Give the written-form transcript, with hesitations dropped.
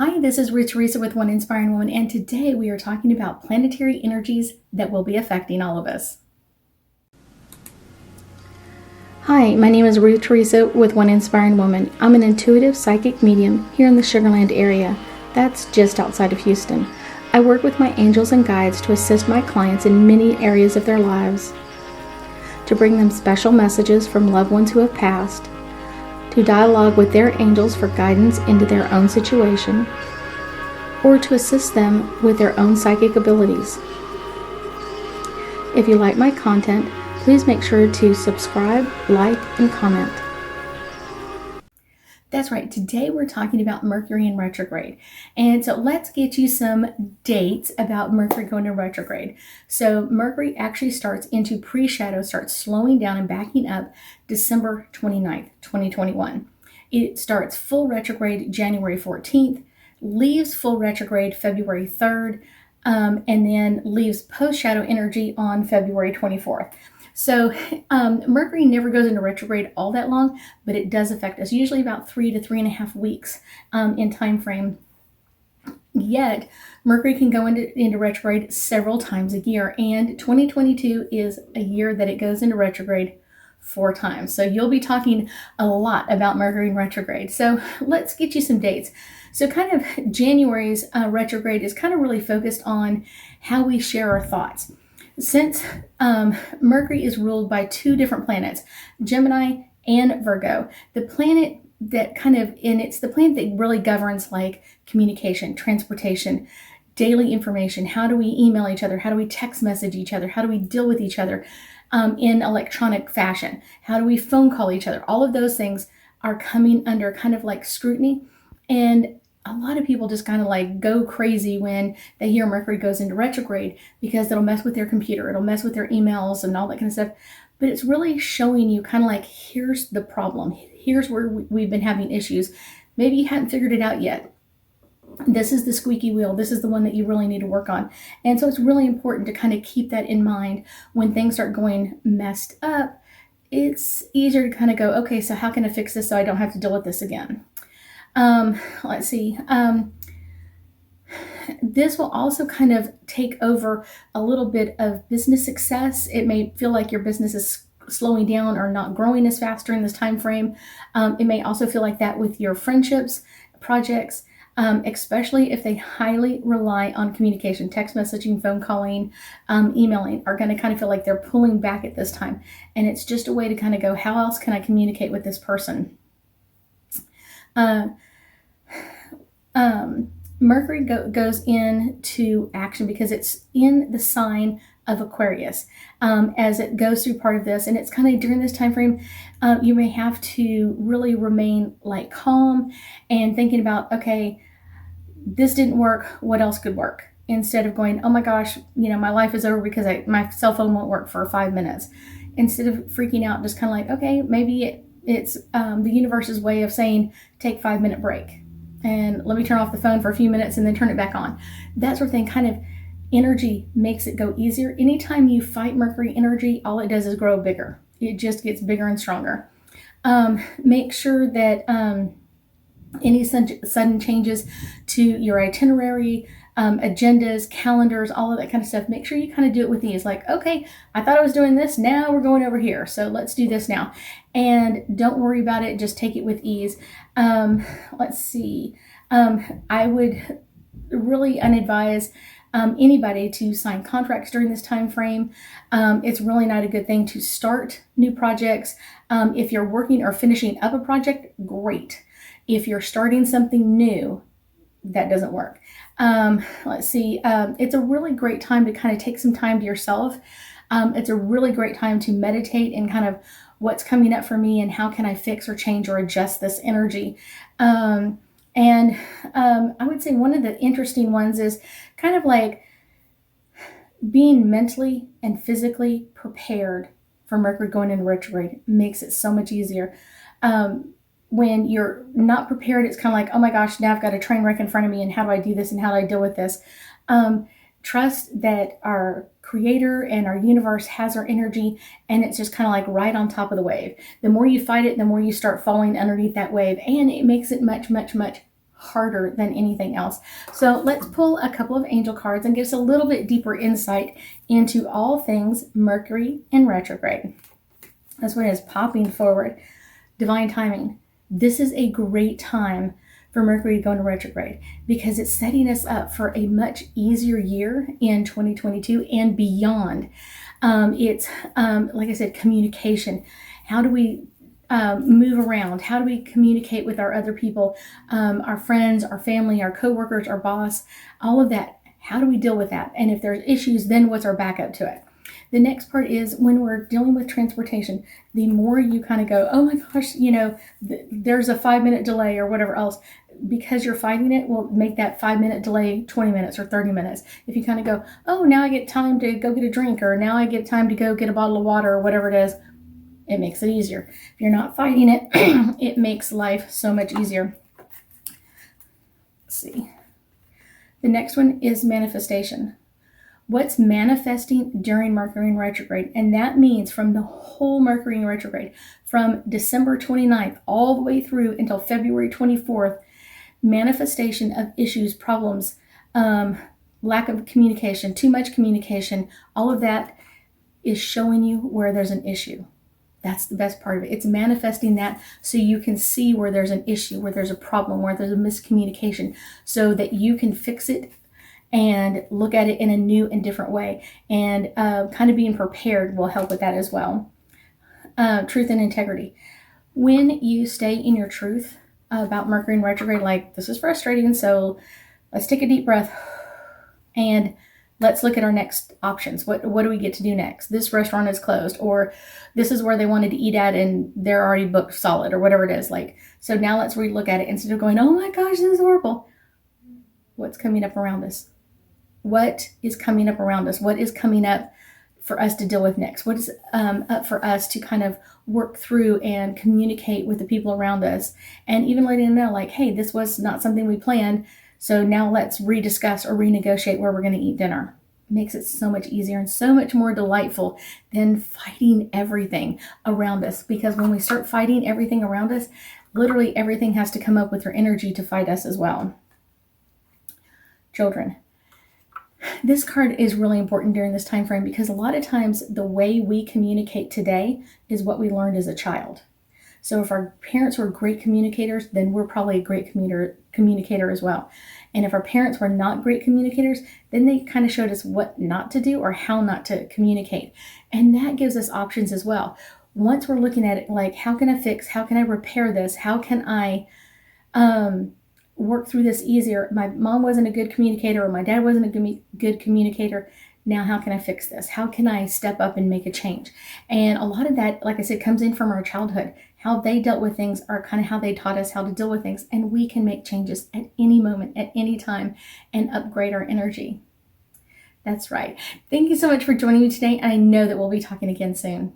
Hi, this is Ruth Theresa with One Inspiring Woman, and today we are talking about planetary energies that will be affecting all of us. Hi, my name is Ruth Theresa with One Inspiring Woman. I'm an intuitive psychic medium here in the Sugar Land area. That's just outside of Houston. I work with my angels and guides to assist my clients in many areas of their lives, to bring them special messages from loved ones who have passed, to dialogue with their angels for guidance into their own situation, or to assist them with their own psychic abilities. If you like my content, please make sure to subscribe, like, and comment. That's right, today we're talking about Mercury in retrograde. And so let's get you some dates about Mercury going in retrograde. So Mercury actually starts into pre-shadow, starts slowing down and backing up December 29th, 2021. It starts full retrograde January 14th, leaves full retrograde February 3rd, and then leaves post-shadow energy on February 24th. So Mercury never goes into retrograde all that long, but it does affect us, usually about 3 to 3.5 weeks in time frame. Yet Mercury can go into retrograde several times a year, and 2022 is a year that it goes into retrograde 4 times. So you'll be talking a lot about Mercury in retrograde. So let's get you some dates. So kind of January's retrograde is kind of really focused on how we share our thoughts. Since Mercury is ruled by 2 different planets, Gemini and Virgo, the planet that it's the planet that really governs like communication, transportation, daily information. How do we email each other? How do we text message each other? How do we deal with each other in electronic fashion? How do we phone call each other? All of those things are coming under kind of like scrutiny, and a lot of people just kind of like go crazy when they hear Mercury goes into retrograde because it'll mess with their computer, it'll mess with their emails and all that kind of stuff. But it's really showing you kind of like, here's the problem. Here's where we've been having issues. Maybe you hadn't figured it out yet. This is the squeaky wheel. This is the one that you really need to work on. And so it's really important to kind of keep that in mind when things start going messed up. It's easier to kind of go, okay, so how can I fix this so I don't have to deal with this again? Let's see. This will also kind of take over a little bit of business success. It may feel like your business is slowing down or not growing as fast during this time frame. It may also feel like that with your friendships, projects, especially if they highly rely on communication. Text messaging, phone calling, emailing are going to kind of feel like they're pulling back at this time. And it's just a way to kind of go, how else can I communicate with this person? Mercury goes into action because it's in the sign of Aquarius as it goes through part of this, and it's kind of during this time frame you may have to really remain like calm and thinking about, okay, this didn't work, what else could work, instead of going, oh my gosh, my life is over because my cell phone won't work for 5 minutes. Instead of freaking out, just kind of like, okay, maybe it's the universe's way of saying, take 5-minute break and let me turn off the phone for a few minutes and then turn it back on. That sort of thing, kind of energy makes it go easier. Anytime you fight Mercury energy, all it does is grow bigger. It just gets bigger and stronger. Make sure that any sudden changes to your itinerary, agendas, calendars, all of that kind of stuff, make sure you kind of do it with ease. Like, okay, I thought I was doing this, now we're going over here, so let's do this now. And don't worry about it, just take it with ease. Let's see. I would really unadvise anybody to sign contracts during this time frame. It's really not a good thing to start new projects. If you're working or finishing up a project, great. If you're starting something new, that doesn't work. Let's see. It's a really great time to kind of take some time to yourself. It's a really great time to meditate and kind of what's coming up for me and how can I fix or change or adjust this energy. I would say one of the interesting ones is kind of like being mentally and physically prepared for Mercury going into retrograde makes it so much easier. When you're not prepared, it's kind of like, oh my gosh, now I've got a train wreck in front of me, and how do I do this, and how do I deal with this? Trust that our creator and our universe has our energy, and it's just kind of like right on top of the wave. The more you fight it, the more you start falling underneath that wave, and it makes it much, much, much harder than anything else. So let's pull a couple of angel cards and get us a little bit deeper insight into all things Mercury in retrograde. This one is popping forward. Divine timing. This is a great time for Mercury to go into retrograde because it's setting us up for a much easier year in 2022 and beyond. It's like I said, communication. How do we move around? How do we communicate with our other people, our friends, our family, our coworkers, our boss, all of that? How do we deal with that? And if there's issues, then what's our backup to it? The next part is when we're dealing with transportation, the more you kind of go, oh my gosh, there's a 5-minute delay or whatever else, because you're fighting it will make that 5-minute delay 20 minutes or 30 minutes. If you kind of go, oh, now I get time to go get a drink, or now I get time to go get a bottle of water or whatever it is, it makes it easier. If you're not fighting it, it makes life so much easier. Let's see. The next one is manifestation. What's manifesting during Mercury in retrograde? And that means from the whole Mercury in retrograde, from December 29th all the way through until February 24th, manifestation of issues, problems, lack of communication, too much communication, all of that is showing you where there's an issue. That's the best part of it. It's manifesting that so you can see where there's an issue, where there's a problem, where there's a miscommunication, so that you can fix it and look at it in a new and different way. And kind of being prepared will help with that as well. Truth and integrity. When you stay in your truth about Mercury in retrograde, like, this is frustrating, so let's take a deep breath and let's look at our next options. What do we get to do next? This restaurant is closed, or this is where they wanted to eat at and they're already booked solid, or whatever it is. Like, so now let's relook at it instead of going, oh my gosh, this is horrible. What's coming up around us? What is coming up around us? What is coming up for us to deal with next? What is up for us to kind of work through and communicate with the people around us, and even letting them know, like, hey, this was not something we planned, so now let's rediscuss or renegotiate where we're going to eat dinner. Makes it so much easier and so much more delightful than fighting everything around us. Because when we start fighting everything around us, literally everything has to come up with their energy to fight us as well. Children. This card is really important during this time frame because a lot of times the way we communicate today is what we learned as a child. So if our parents were great communicators, then we're probably a great communicator as well. And if our parents were not great communicators, then they kind of showed us what not to do or how not to communicate. And that gives us options as well. Once we're looking at it like, how can I fix, how can I repair this? How can I work through this easier? My mom wasn't a good communicator, or my dad wasn't a good communicator. Now, how can I fix this? How can I step up and make a change? And a lot of that, like I said, comes in from our childhood. How they dealt with things are kind of how they taught us how to deal with things. And we can make changes at any moment, at any time, and upgrade our energy. That's right. Thank you so much for joining me today. I know that we'll be talking again soon.